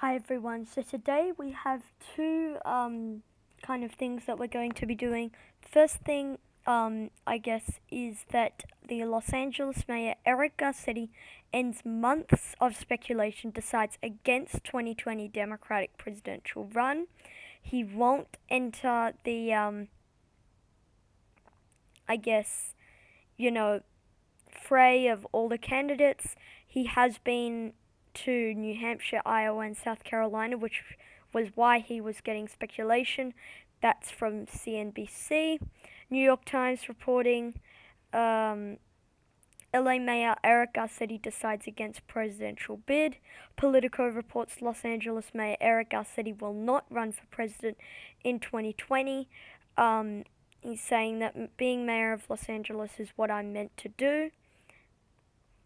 Hi everyone, so today we have two kind of things that we're going to be doing. First thing, I guess, is that the Los Angeles mayor Eric Garcetti ends months of speculation, decides against 2020 Democratic presidential run. He won't enter the, I guess, fray of all the candidates. He has been to New Hampshire, Iowa, and South Carolina, which was why he was getting speculation. That's from CNBC. New York Times reporting LA Mayor Eric Garcetti decides against presidential bid. Politico reports Los Angeles Mayor Eric Garcetti will not run for president in 2020. He's saying that being mayor of Los Angeles is what I'm meant to do.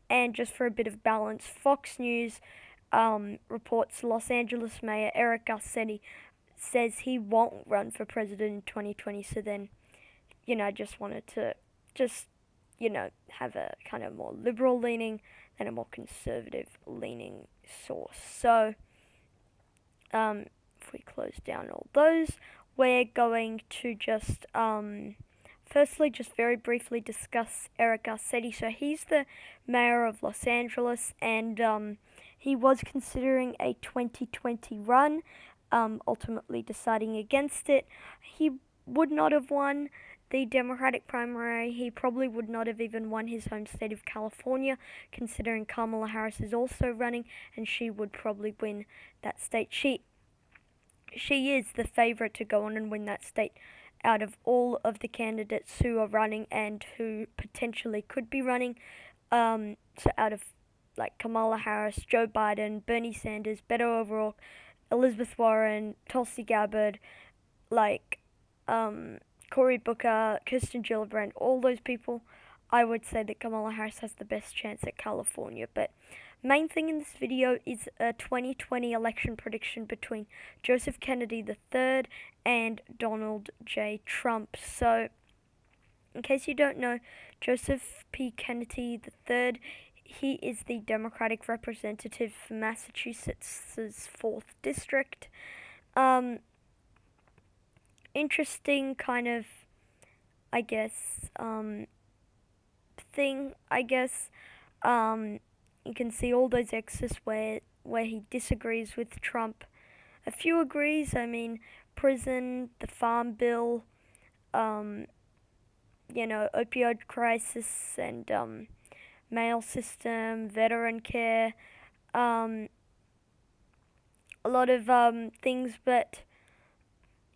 And just for a bit of balance, Fox News reports Los Angeles Mayor Eric Garcetti says he won't run for president in 2020. So then, I just wanted to have a kind of more liberal leaning and a more conservative leaning source. So, if we close down all those, we're going to just firstly, just very briefly discuss Eric Garcetti. So he's the mayor of Los Angeles, and he was considering a 2020 run, ultimately deciding against it. He would not have won the Democratic primary. He probably would not have even won his home state of California, considering Kamala Harris is also running, and she would probably win that state. She is the favorite to go on and win that state out of all of the candidates who are running and who potentially could be running. So out of like Kamala Harris, Joe Biden, Bernie Sanders, Beto O'Rourke, Elizabeth Warren, Tulsi Gabbard, Cory Booker, Kirsten Gillibrand, all those people, I would say that Kamala Harris has the best chance at California. But main thing in this video is a 2020 election prediction between Joseph Kennedy III and Donald J. Trump. So, in case you don't know, Joseph P. Kennedy III, he is the Democratic representative for Massachusetts' 4th District. Interesting kind of, I guess, thing, I guess. You can see all those X's where he disagrees with Trump. A few agrees, prison, the farm bill, opioid crisis and mail system, veteran care, a lot of things, but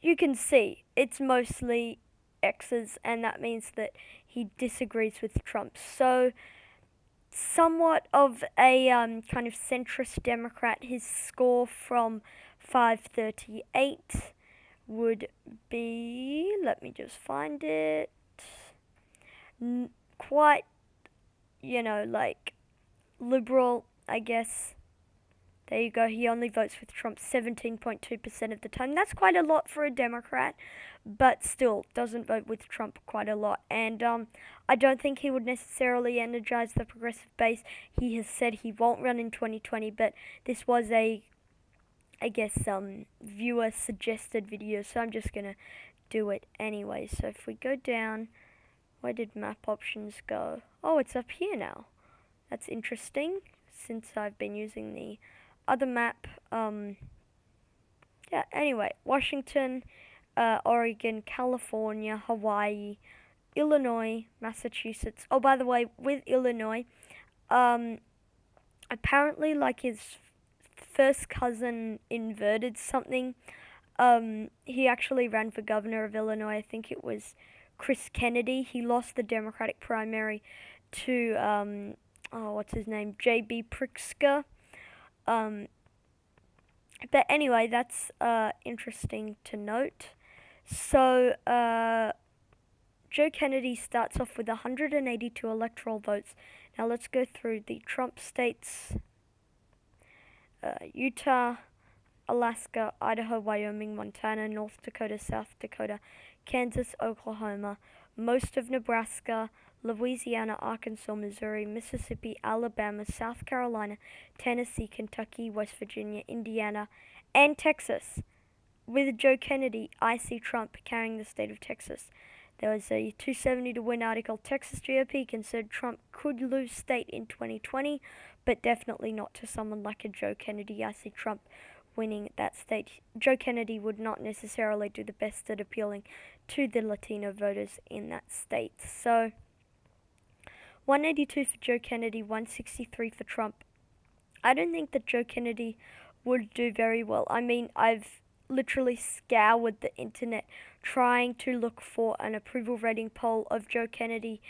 you can see it's mostly X's, and that means that he disagrees with Trump. So, somewhat of a kind of centrist Democrat. His score from 538 would be, let me just find it, quite, liberal, I guess. There you go. He only votes with Trump 17.2% of the time. That's quite a lot for a Democrat, but still doesn't vote with Trump quite a lot. And I don't think he would necessarily energize the progressive base. He has said he won't run in 2020, but this was a, I guess, viewer suggested video, so I'm just gonna do it anyway. So if we go down, where did map options go? Oh, it's up here now. That's interesting, since I've been using the other map. Anyway, Washington, Oregon, California, Hawaii, Illinois, Massachusetts. Oh, by the way, with Illinois, apparently, his first cousin inverted something. He actually ran for governor of Illinois. I think it was Chris Kennedy. He lost the Democratic primary to, what's his name? J.B. Pritzker. But anyway, that's interesting to note. So, Joe Kennedy starts off with 182 electoral votes. Now let's go through the Trump states. Utah, Alaska, Idaho, Wyoming, Montana, North Dakota, South Dakota, Kansas, Oklahoma, most of Nebraska, Louisiana, Arkansas, Missouri, Mississippi, Alabama, South Carolina, Tennessee, Kentucky, West Virginia, Indiana, and Texas. With Joe Kennedy, I see Trump carrying the state of Texas. There was a 270 to win article. Texas GOP considered Trump could lose state in 2020, but definitely not to someone like a Joe Kennedy. I see Trump winning that state. Joe Kennedy would not necessarily do the best at appealing to the Latino voters in that state. So 182 for Joe Kennedy, 163 for Trump. I don't think that Joe Kennedy would do very well. I mean, I've literally scoured the internet trying to look for an approval rating poll of Joe Kennedy,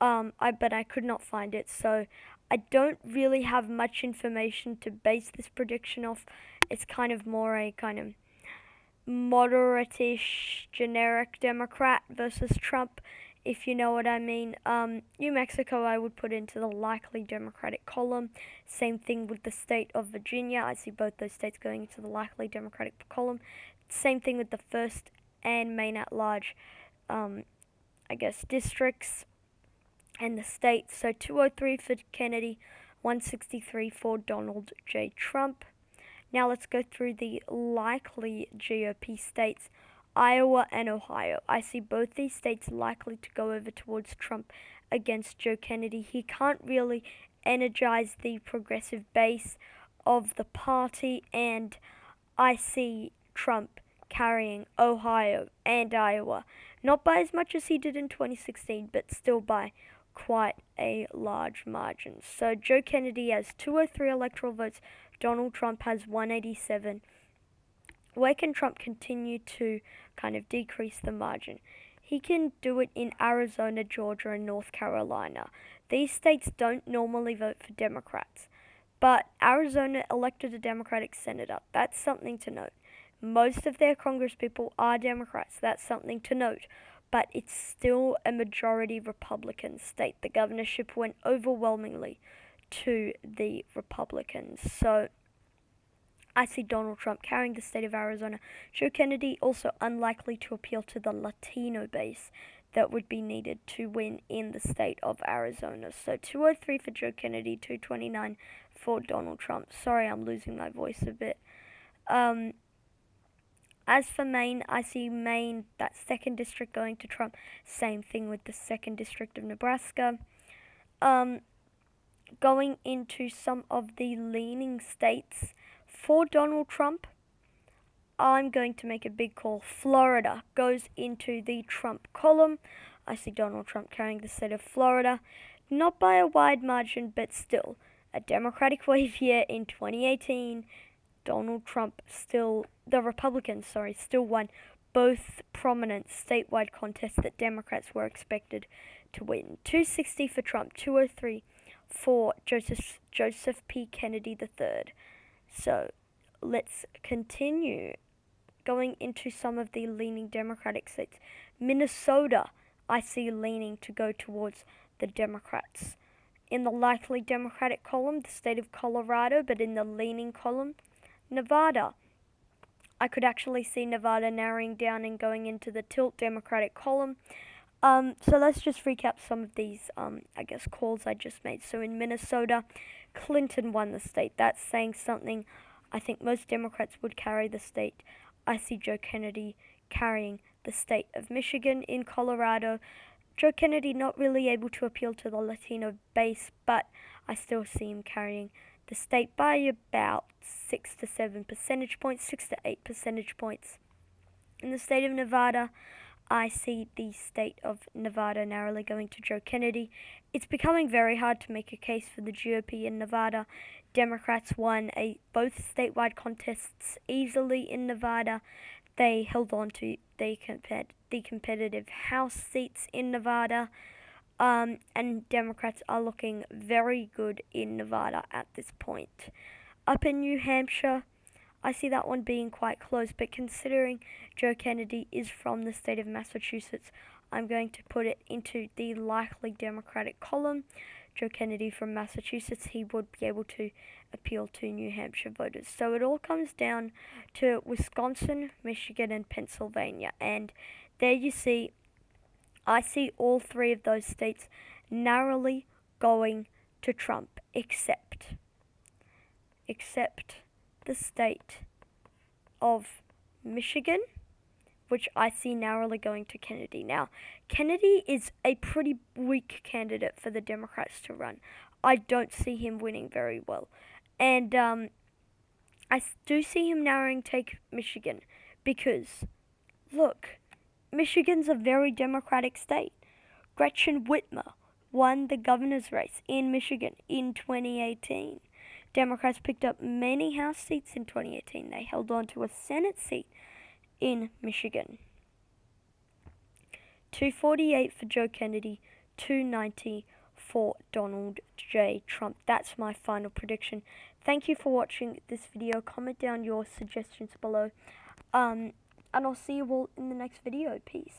but I could not find it. So I don't really have much information to base this prediction off. It's kind of more a kind of moderate-ish generic Democrat versus Trump, if you know what I mean. New Mexico I would put into the likely Democratic column. Same thing with the state of Virginia. I see both those states going into the likely Democratic column. Same thing with the 1st and Maine at-large, districts and the states. So 203 for Kennedy, 163 for Donald J. Trump. Now let's go through the likely GOP states. Iowa and Ohio. I see both these states likely to go over towards Trump against Joe Kennedy. He can't really energize the progressive base of the party, and I see Trump carrying Ohio and Iowa. Not by as much as he did in 2016, but still by quite a large margin. So Joe Kennedy has 203 electoral votes. Donald Trump has 187. Where can Trump continue to kind of decrease the margin? He can do it in Arizona, Georgia, and North Carolina. These states don't normally vote for Democrats, but Arizona elected a Democratic senator. That's something to note. Most of their congresspeople are Democrats. That's something to note. But it's still a majority Republican state. The governorship went overwhelmingly to the Republicans. So I see Donald Trump carrying the state of Arizona. Joe Kennedy also unlikely to appeal to the Latino base that would be needed to win in the state of Arizona. So 203 for Joe Kennedy, 229 for Donald Trump. Sorry, I'm losing my voice a bit. As for Maine, I see Maine, that 2nd district, going to Trump. Same thing with the 2nd district of Nebraska. Going into some of the leaning states for Donald Trump, I'm going to make a big call. Florida goes into the Trump column. I see Donald Trump carrying the state of Florida. Not by a wide margin, but still. A Democratic wave year in 2018. Donald Trump the Republicans, still won both prominent statewide contests that Democrats were expected to win. 260 for Trump, 203 for Joseph P. Kennedy III. So let's continue going into some of the leaning Democratic states. Minnesota, I see leaning to go towards the Democrats. In the likely Democratic column, the state of Colorado, but in the leaning column, Nevada. I could actually see Nevada narrowing down and going into the tilt Democratic column. So let's just recap some of these, calls I just made. So in Minnesota, Clinton won the state. That's saying something. I think most Democrats would carry the state. I see Joe Kennedy carrying the state of Michigan. In Colorado, Joe Kennedy not really able to appeal to the Latino base, but I still see him carrying the state by about 6 to 7 percentage points, 6 to 8 percentage points. In the state of Nevada, I see the state of Nevada narrowly going to Joe Kennedy. It's becoming very hard to make a case for the GOP in Nevada. Democrats won both statewide contests easily in Nevada. They held on to the competitive House seats in Nevada. And Democrats are looking very good in Nevada at this point. Up in New Hampshire, I see that one being quite close, but considering Joe Kennedy is from the state of Massachusetts, I'm going to put it into the likely Democratic column. Joe Kennedy from Massachusetts, he would be able to appeal to New Hampshire voters. So it all comes down to Wisconsin, Michigan, and Pennsylvania. And there you see I see all three of those states narrowly going to Trump, except the state of Michigan, which I see narrowly going to Kennedy. Now, Kennedy is a pretty weak candidate for the Democrats to run. I don't see him winning very well. And I do see him narrowing take Michigan because, look, Michigan's a very Democratic state. Gretchen Whitmer won the governor's race in Michigan in 2018. Democrats picked up many House seats in 2018. They held on to a Senate seat in Michigan. 248 for Joe Kennedy, 290 for Donald J. Trump. That's my final prediction. Thank you for watching this video. Comment down your suggestions below. And I'll see you all in the next video. Peace.